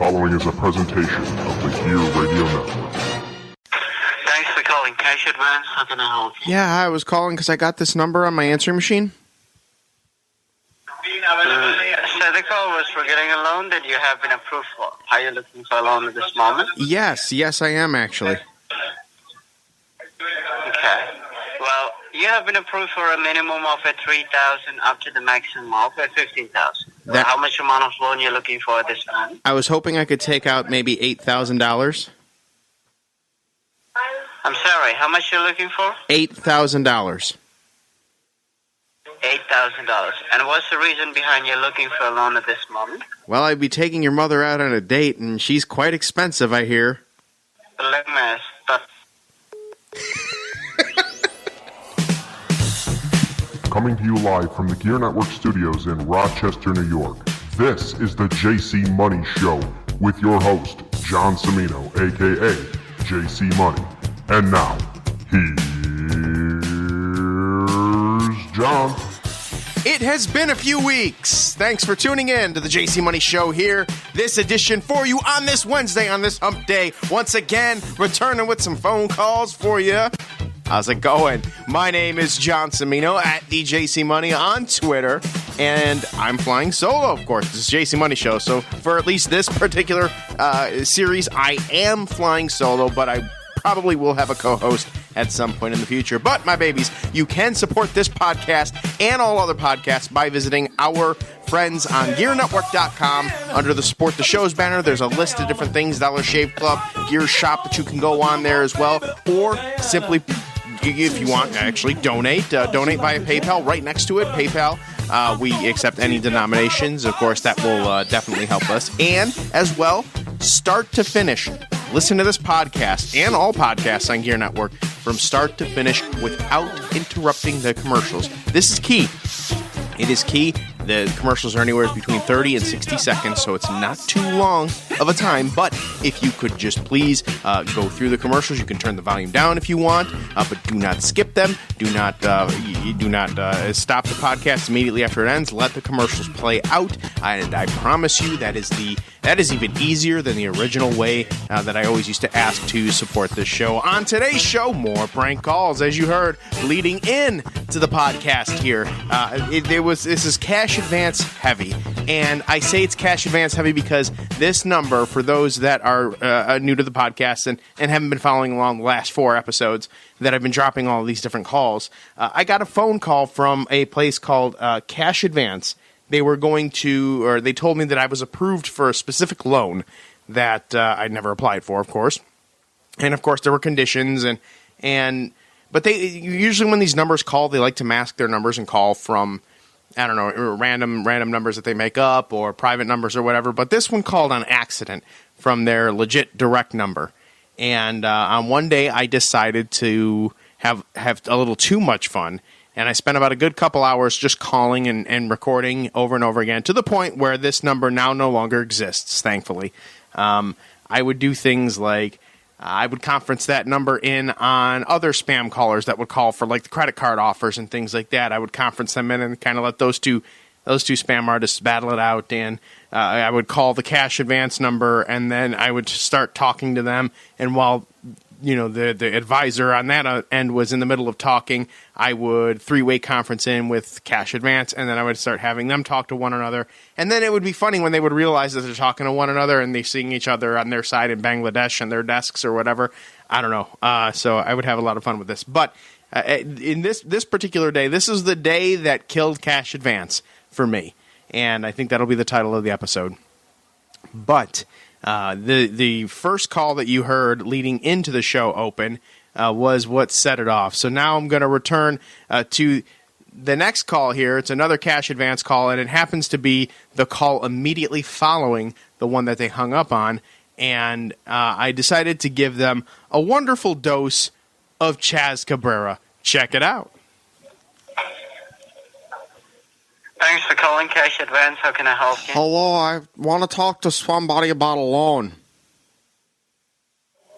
following is a presentation of the Gear Radio Network. Thanks for calling Cash Advance. How can I help you? Yeah, I was calling because I got this number on my answering machine. So the call was for getting a loan that you have been approved for. Are you looking for a loan at this moment? Yes, I am actually. Okay. Well, you have been approved for a minimum of $3,000 up to the maximum of $15,000. That- How much amount of loan you're looking for at this moment? I was hoping I could take out maybe $8,000. I'm sorry, how much you're looking for? $8,000. $8,000. And what's the reason behind you looking for a loan at this moment? Well, I'd be taking your mother out on a date, and she's quite expensive, I hear. Let me ask. Coming to you live from the Gear Network studios in Rochester, New York. This is the JC Money Show with your host, John Cimino, a.k.a. JC Money. And now, here's John. It has been a few weeks. Thanks for tuning in to the JC Money Show here. This edition for you on this Wednesday, on this hump day. Once again, returning with some phone calls for you. How's it going? My name is John Cimino at the JC Money on Twitter, and I'm flying solo, of course. This is JC Money Show, so for at least this particular series, I am flying solo, but I probably will have a co-host at some point in the future. But, my babies, you can support this podcast and all other podcasts by visiting our friends on GearNetwork.com. Under the Support the Shows banner, there's a list of different things, Dollar Shave Club, Gear Shop that you can go on there as well, or simply, if you want, actually donate via PayPal. Right next to it, PayPal. We accept any denominations. Of course, that will definitely help us. And, as well, start to finish, listen to this podcast and all podcasts on Gear Network from start to finish without interrupting the commercials. This is key. It is key. The commercials are anywhere between 30 and 60 seconds, so it's not too long of a time. But if you could just please go through the commercials, you can turn the volume down if you want, but do not skip them. Do not stop the podcast immediately after it ends. Let the commercials play out, and I promise you that is even easier than the original way that I always used to ask to support this show. On today's show, more prank calls, as you heard, leading in to the podcast here. This is cash advance heavy, and I say it's cash advance heavy because this number, for those that are new to the podcast and haven't been following along the last 4 episodes that I've been dropping all of these different calls, I got a phone call from a place called Cash Advance. They told me that I was approved for a specific loan that I'd never applied for, of course. And of course, there were conditions, but they usually, when these numbers call, they like to mask their numbers and call from, I don't know, random numbers that they make up or private numbers or whatever. But this one called on accident from their legit direct number. And on one day, I decided to have a little too much fun. And I spent about a good couple hours just calling and recording over and over again, to the point where this number now no longer exists, thankfully. I would do things like I would conference that number in on other spam callers that would call for, like, the credit card offers and things like that. I would conference them in and kind of let those two spam artists battle it out. And I would call the Cash Advance number, and then I would start talking to them. And while the advisor on that end was in the middle of talking, I would 3-way conference in with Cash Advance, and then I would start having them talk to one another. And then it would be funny when they would realize that they're talking to one another and they're seeing each other on their side in Bangladesh on their desks or whatever. I don't know. So I would have a lot of fun with this. But in this particular day, this is the day that killed Cash Advance for me. And I think that'll be the title of the episode. But the first call that you heard leading into the show open was what set it off. So now I'm going to return to the next call here. It's another Cash Advance call, and it happens to be the call immediately following the one that they hung up on. And I decided to give them a wonderful dose of Chaz Cabrera. Check it out. Thanks for calling Cash Advance. How can I help you? Hello, I want to talk to somebody about a loan.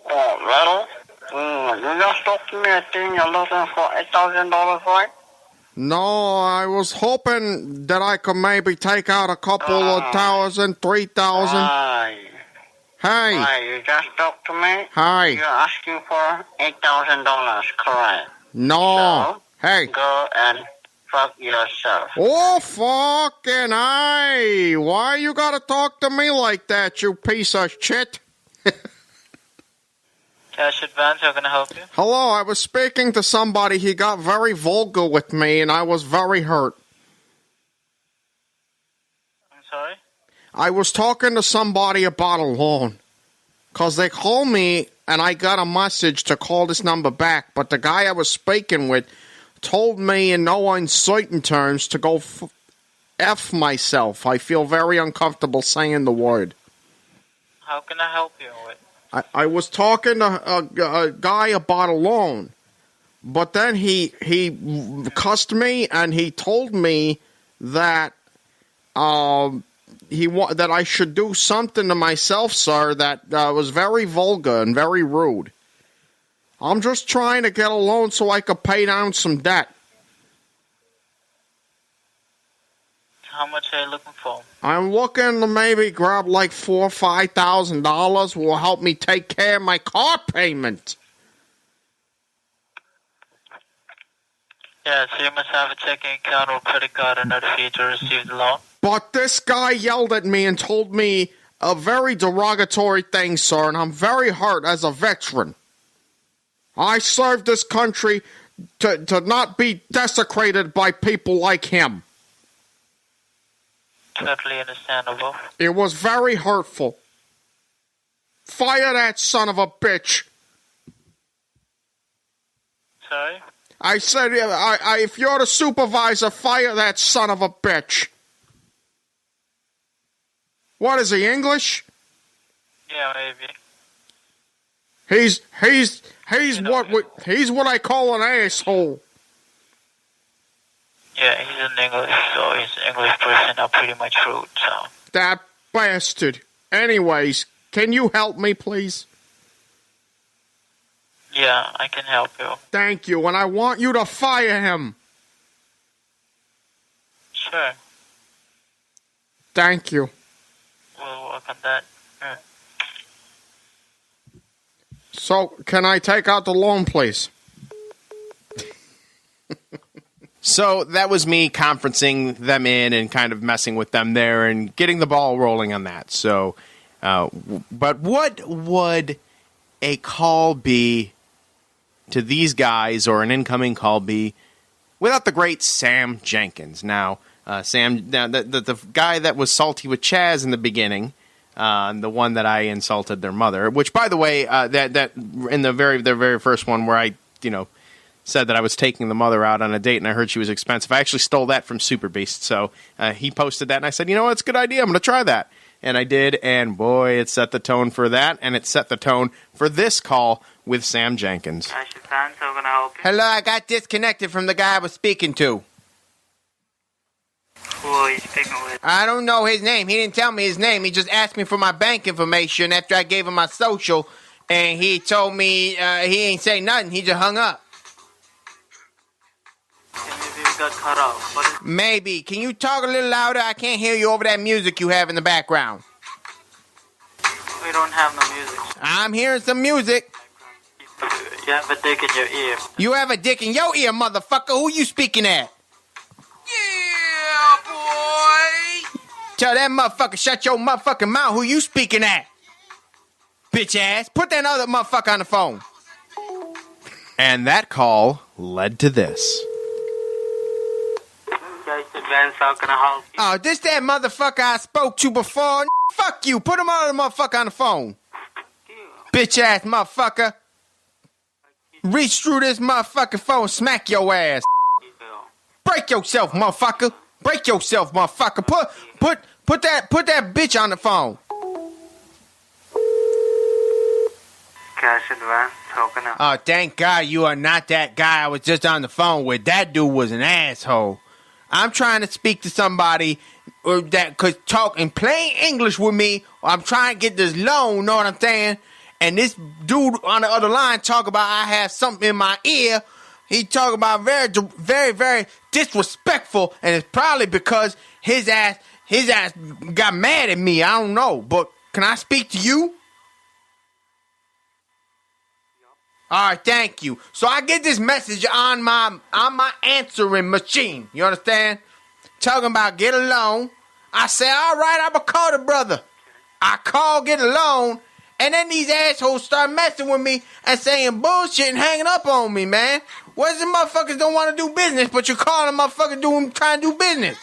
Oh, well, you just talked to me. I think you're looking for $8,000, right? No, I was hoping that I could maybe take out a couple of $1,000, $3,000. Hey. Hi, you just talked to me? Hi. You're asking for $8,000, correct? No. So, Hey. go and fuck yourself. Oh, fucking hey. Why you gotta talk to me like that, you piece of shit? Cash advance, how can I help you? Hello, I was speaking to somebody. He got very vulgar with me, and I was very hurt. I'm sorry? I was talking to somebody about a loan. Because they called me, and I got a message to call this number back, but the guy I was speaking with told me in no uncertain terms to go F myself. I feel very uncomfortable saying the word. How can I help you with? I was talking to a guy about a loan, but then he cussed me and he told me that that I should do something to myself, sir, that was very vulgar and very rude. I'm just trying to get a loan so I could pay down some debt. How much are you looking for? I'm looking to maybe grab like $4,000 or $5,000 will help me take care of my car payment. Yeah, so you must have a checking account or credit card in order for you to receive the loan. But this guy yelled at me and told me a very derogatory thing, sir, and I'm very hurt as a veteran. I served this country to not be desecrated by people like him. Totally understandable. It was very hurtful. Fire that son of a bitch. Sorry? I said, if you're the supervisor, fire that son of a bitch. What is he, English? Yeah, maybe. He's what I call an asshole. Yeah, he's an English, so he's an English person, are pretty much rude, so. That bastard. Anyways, can you help me, please? Yeah, I can help you. Thank you, and I want you to fire him. Sure. Thank you. We'll work on that. So, can I take out the loan, please? So that was me conferencing them in and kind of messing with them there and getting the ball rolling on that. So, but what would a call be to these guys, or an incoming call be, without the great Sam Jenkins? Now, the guy that was salty with Chaz in the beginning, the one that I insulted their mother, which, by the way, that in the very first one where I, said that I was taking the mother out on a date and I heard she was expensive. I actually stole that from Super Beast. So he posted that and I said, you know what, it's a good idea. I'm going to try that. And I did. And boy, it set the tone for that. And it set the tone for this call with Sam Jenkins. Cash advance, how can I help you? Hello, I got disconnected from the guy I was speaking to. Who are you speaking with? I don't know his name. He didn't tell me his name. He just asked me for my bank information after I gave him my social. And he told me he ain't say nothing. He just hung up. Maybe we got cut off. Maybe. Can you talk a little louder? I can't hear you over that music you have in the background. We don't have no music. I'm hearing some music. You have a dick in your ear. You have a dick in your ear, motherfucker. Who you speaking at? Yeah, boy! Tell that motherfucker, shut your motherfucking mouth. Who you speaking at? Bitch ass. Put that other motherfucker on the phone. And that call led to this. Advance, how can I help you? Oh, this that motherfucker I spoke to before. Fuck you. Put him on the motherfucker on the phone. Bitch ass motherfucker. Reach through this motherfucking phone, smack your ass. Break yourself, motherfucker. Break yourself, motherfucker. Put that bitch on the phone. Cash advance, how can I? Oh, thank God you are not that guy I was just on the phone with. That dude was an asshole. I'm trying to speak to somebody that could talk in plain English with me. I'm trying to get this loan, know what I'm saying? And this dude on the other line talk about I have something in my ear. He talk about very, very, very disrespectful, and it's probably because his ass got mad at me. I don't know, but can I speak to you? All right, thank you. So I get this message on my answering machine. You understand? Talking about get a loan. I say, all right, I'm going to call the brother. I call, get a loan, and then these assholes start messing with me and saying bullshit and hanging up on me, man. What is the motherfuckers don't want to do business, but you're calling motherfuckers trying to do business?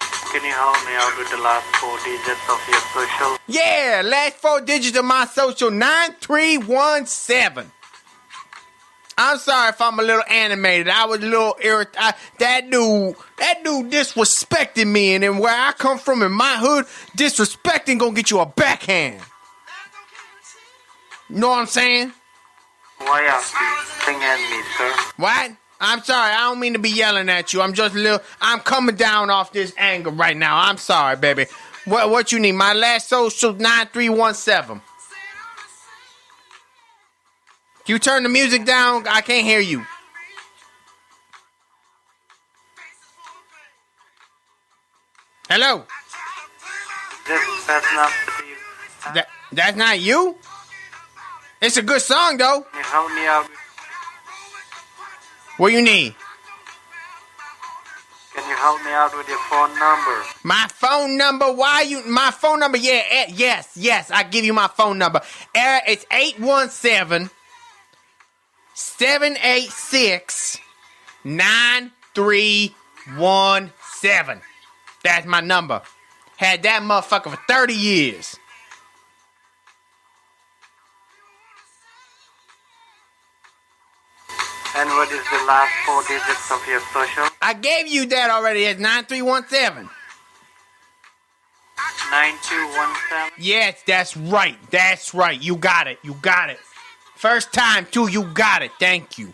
Can you help me out with the last 4 digits of your social? Yeah, last 4 digits of my social, 9317. I'm sorry if I'm a little animated. I was a little irritated. That dude disrespected me, and then where I come from in my hood, disrespecting gonna get you a backhand. You know what I'm saying? Why are you singing at me, sir? What? I'm sorry. I don't mean to be yelling at you. I'm coming down off this anger right now. I'm sorry, baby. What you need? My last social, 9317. Can you turn the music down? I can't hear you. Hello? That's not you. That's not you? It's a good song, though. Can you help me out? What you need? Can you help me out with your phone number? My phone number? My phone number? Yeah, yes. I give you my phone number. It's 817-786-9317. That's my number. Had that motherfucker for 30 years. And what is the last 4 digits of your social? I gave you that already. It's 9317. 9217? Yes, that's right. You got it. First time, too, you got it. Thank you.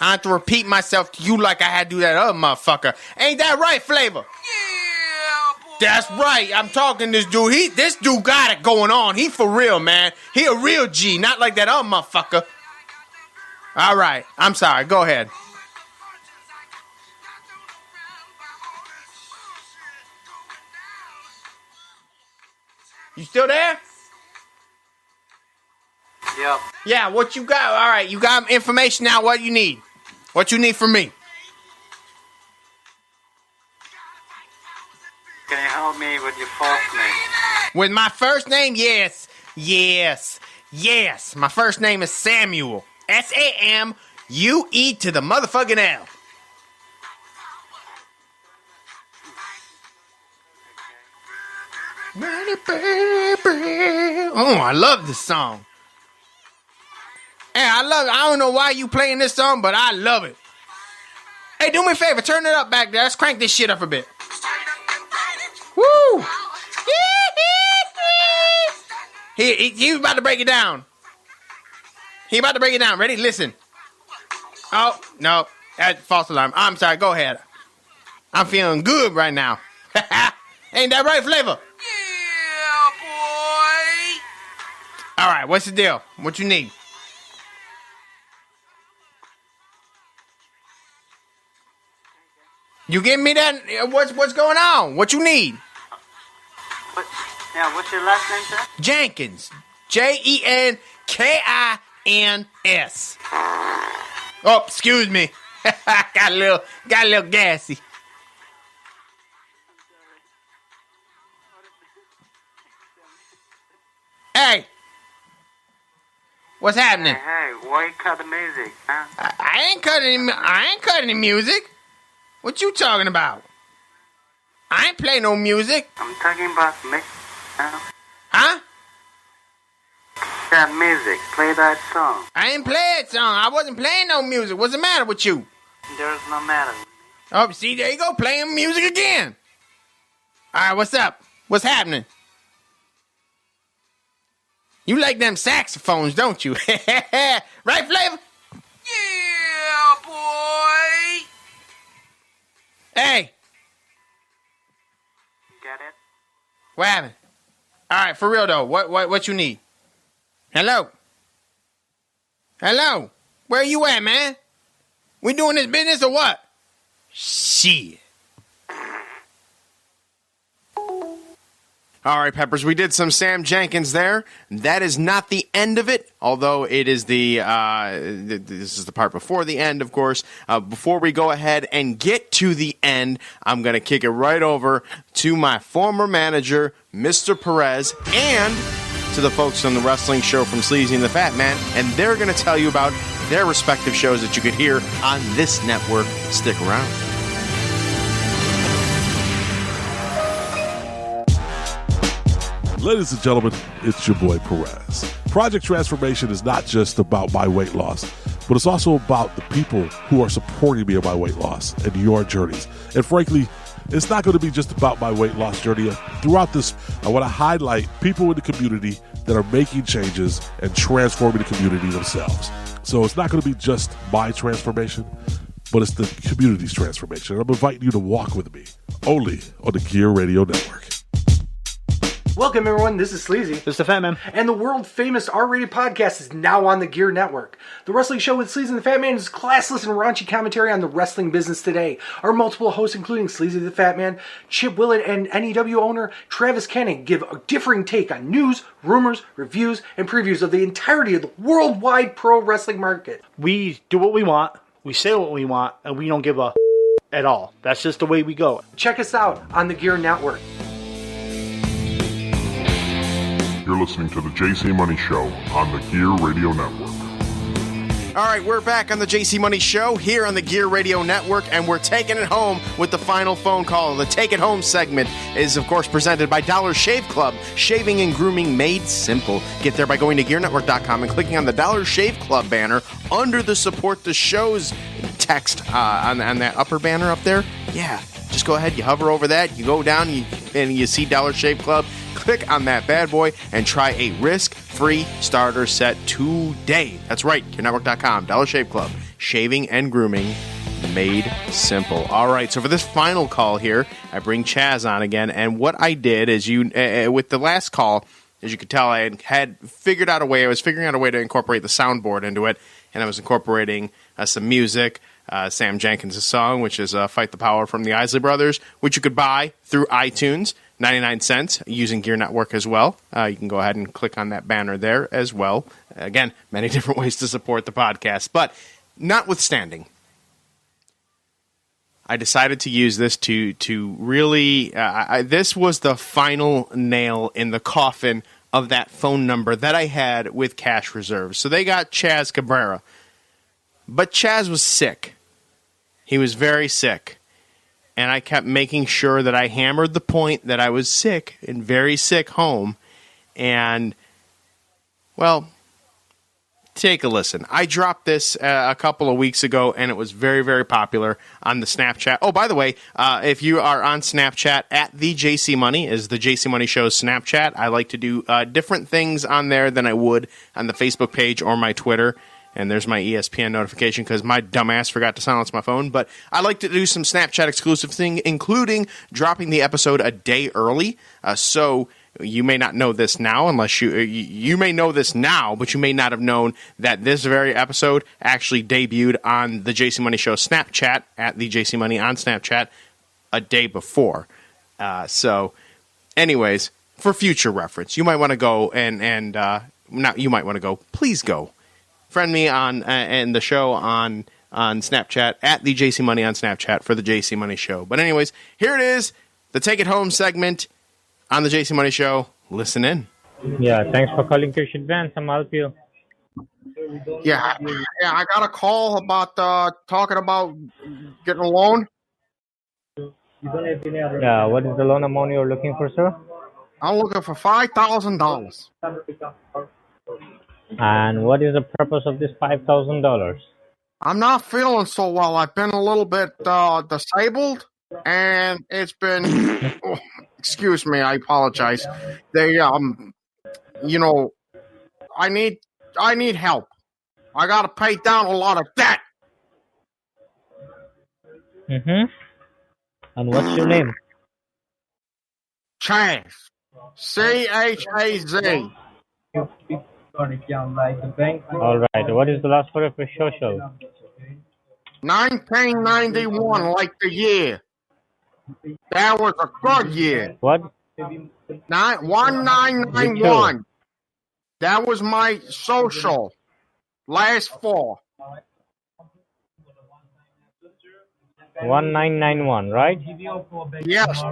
I have to repeat myself to you like I had to do that other motherfucker. Ain't that right, Flavor? Yeah, boy. That's right. I'm talking to this dude. This dude got it going on. He for real, man. He a real G, not like that other motherfucker. All right. I'm sorry. Go ahead. You still there? Yep. Yeah, what you got? All right, you got information now. What you need? What you need from me? Can you help me with your first name? With my first name? Yes. My first name is Samuel. Samue to the motherfucking L. Oh, I love this song. Hey, I love it. I don't know why you playing this song, but I love it. Hey, do me a favor. Turn it up back there. Let's crank this shit up a bit. Woo! He was about to break it down. Ready? Listen. Oh, no. That's false alarm. I'm sorry. Go ahead. I'm feeling good right now. Ain't that right, Flavor? Yeah, boy. All right. What's the deal? What you need? You give me that? What's going on? What you need? What's your last name, sir? Jenkins. Jenkins. Oh, excuse me. got a little gassy. Hey. What's happening? Hey, why you cut the music, huh? I ain't cutting the music. What you talking about? I ain't playing no music. I'm talking about mix. Huh? That music. Play that song. I ain't playing that song. I wasn't playing no music. What's the matter with you? There's no matter. Oh, see, there you go, playing music again. All right, what's up? What's happening? You like them saxophones, don't you? Right, Flavor? Yeah, boy. Hey. Get it? What happened? All right, for real though. What you need? Hello. Where you at, man? We doing this business or what? Shit. All right, Peppers, we did some Sam Jenkins there. That is not the end of it, although it is this is the part before the end, of course. Before we go ahead and get to the end, I'm going to kick it right over to my former manager, Mr. Perez, and to the folks on the wrestling show from Sleazy and the Fat Man, and they're going to tell you about their respective shows that you could hear on this network. Stick around. Ladies and gentlemen, it's your boy Perez. Project Transformation is not just about my weight loss, but it's also about the people who are supporting me in my weight loss and your journeys. And frankly, it's not going to be just about my weight loss journey. Throughout this, I want to highlight people in the community that are making changes and transforming the community themselves. So it's not going to be just my transformation, but it's the community's transformation. I'm inviting you to walk with me, only on the Gear Radio Network. Welcome, everyone. This is Sleazy. This is the Fat Man. And the world-famous R-rated podcast is now on the Gear Network. The Wrestling Show with Sleazy and the Fat Man is classless and raunchy commentary on the wrestling business today. Our multiple hosts, including Sleazy the Fat Man, Chip Willett, and NEW owner Travis Kenning, give a differing take on news, rumors, reviews, and previews of the entirety of the worldwide pro wrestling market. We do what we want, we say what we want, and we don't give a at all. That's just the way we go. Check us out on the Gear Network. You're listening to the JC Money Show on the Gear Radio Network. All right, we're back on the JC Money Show here on the Gear Radio Network, and we're taking it home with the final phone call. The Take It Home segment is, of course, presented by Dollar Shave Club, shaving and grooming made simple. Get there by going to GearNetwork.com and clicking on the Dollar Shave Club banner under the Support the Show's text on that upper banner up there. Yeah, just go ahead, you hover over that, you go down, and you see Dollar Shave Club. Click on that bad boy and try a risk-free starter set today. That's right, GearNetwork.com, Dollar Shave Club, shaving and grooming made simple. All right, so for this final call here, I bring Chaz on again, and what I did is with the last call, as you could tell, I had figured out a way. I was figuring out a way to incorporate the soundboard into it, and I was incorporating some music. Sam Jenkins' song, which is Fight the Power from the Isley Brothers, which you could buy through iTunes, 99 cents, using Gear Network as well. You can go ahead and click on that banner there as well. Again, many different ways to support the podcast. But notwithstanding, I decided to use this to really... this was the final nail in the coffin of that phone number that I had with Cash Reserves. So they got Chaz Cabrera. But Chaz was sick. He was very sick. And I kept making sure that I hammered the point that I was sick and very sick home. And, well, take a listen. I dropped this a couple of weeks ago, and it was very, very popular on the Snapchat. Oh, by the way, if you are on Snapchat, at the JC Money is the JC Money Show's Snapchat. I like to do different things on there than I would on the Facebook page or my Twitter. And there's my ESPN notification because my dumbass forgot to silence my phone. But I like to do some Snapchat exclusive thing, including dropping the episode a day early. So you may not know this now, unless you may know this now, but you may not have known that this very episode actually debuted on the JC Money Show Snapchat, at the JC Money on Snapchat, a day before. So, anyways, for future reference, you might want to go and not you might want to go. Please go. Friend me on and the show on Snapchat, at the JC Money on Snapchat for the JC Money Show. But anyways, here it is, the Take It Home segment on the JC Money Show. Listen in. Yeah, thanks for calling Kirsch Advance. I'm help you. Yeah, I got a call about talking about getting a loan. Yeah, what is the loan amount you're looking for, sir? I'm looking for $5,000. And what is the purpose of this $5,000? I'm not feeling so well. I've been a little bit disabled, and it's been. Oh, excuse me, I apologize. They, I need help. I got to pay down a lot of debt. Mm-hmm. And what's your name? Chaz. Chaz. All right. What is the last four of your social? 1991, like the year. That was a good year. What? 1991. That was my social. Last four. 1991, right? Yes,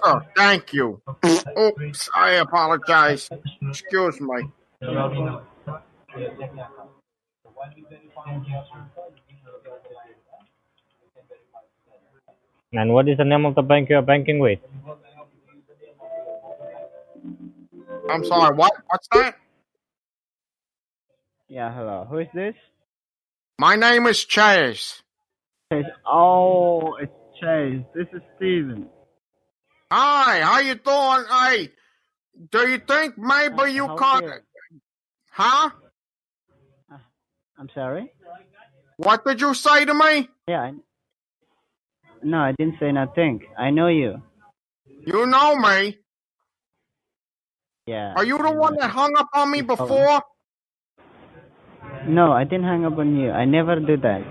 sir. Thank you. Oops, I apologize. Excuse me. And what is the name of the bank you are banking with? I'm sorry, what? What's that? Yeah, hello. Who is this? My name is Chaz. Oh, it's Chase. This is Steven. Hi, how you doing? Hey, do you think maybe you could... Huh? I'm sorry? What did you say to me? Yeah. No, I didn't say nothing. I know you. You know me. Yeah. Are you the one that hung up on me before? No, I didn't hang up on you. I never do that.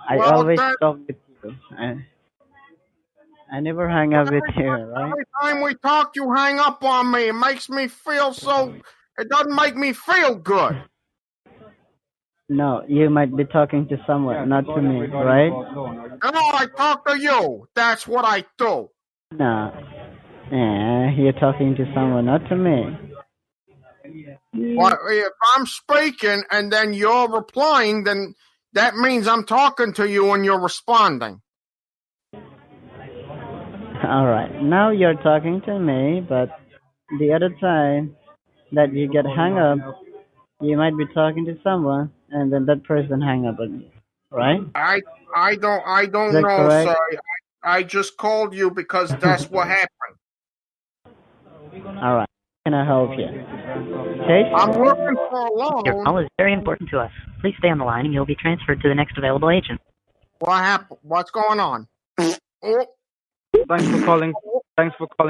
I always talk with you. I never hang up with you, right? Every time we talk, you hang up on me. It makes me feel so... It doesn't make me feel good. No, you might be talking to someone, not to me, right? No, I talk to you. That's what I do. No. Yeah, you're talking to someone, not to me. Well, if I'm speaking and then you're replying, then that means I'm talking to you and you're responding. All right. Now you're talking to me, but the other time that you get hung up, you might be talking to someone, and then that person hang up on you, right? I don't know, correct? sir. I just called you because that's what happened. All right. Can I help you? Okay. I'm looking for a loan. Your call is very important to us. Please stay on the line and you'll be transferred to the next available agent. What happened? What's going on? Oh. Thanks for calling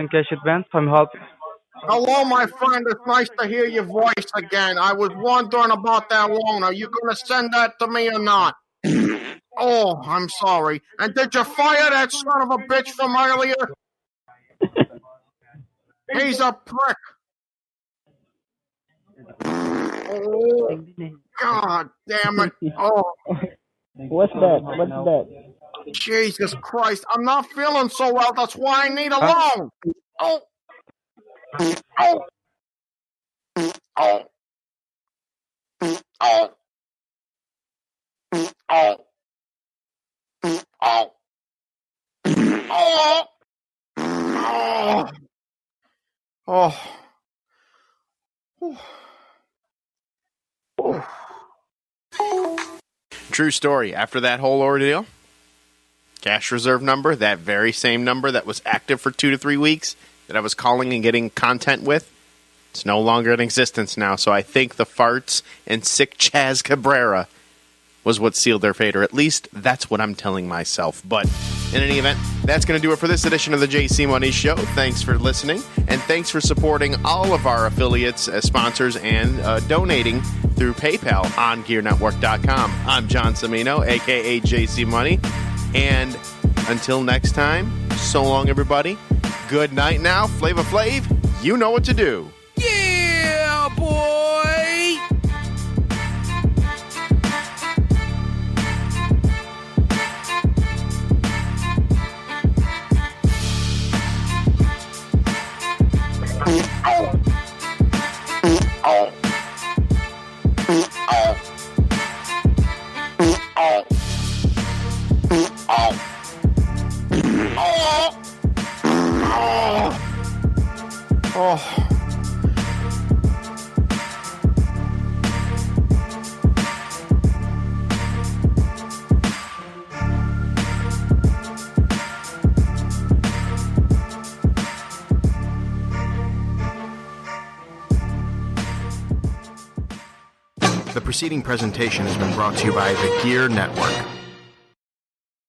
Cash Advance. I'm helping. Hello, my friend. It's nice to hear your voice again. I was wondering about that loan. Are you going to send that to me or not? Oh, I'm sorry. And did you fire that son of a bitch from earlier? He's a prick. Oh, God damn it. Oh. What's that? Jesus Christ. I'm not feeling so well. That's why I need a loan. Oh. Oh. Oh. Oh. Oh. Oh. Oh. Oh. Oh. True story. After that whole ordeal, cash reserve number, that very same number that was active for 2 to 3 weeks that I was calling and getting content with, it's no longer in existence now. So I think the farts and sick Chaz Cabrera was what sealed their fate, or at least that's what I'm telling myself. But in any event, that's going to do it for this edition of the JC Money Show. Thanks for listening, and thanks for supporting all of our affiliates, sponsors, and donating through PayPal on GearNetwork.com. I'm John Cimino, a.k.a. JC Money, and until next time, so long, everybody. Good night now. Flava Flav, you know what to do. Yeah, boy! The preceding presentation has been brought to you by the Gear Network.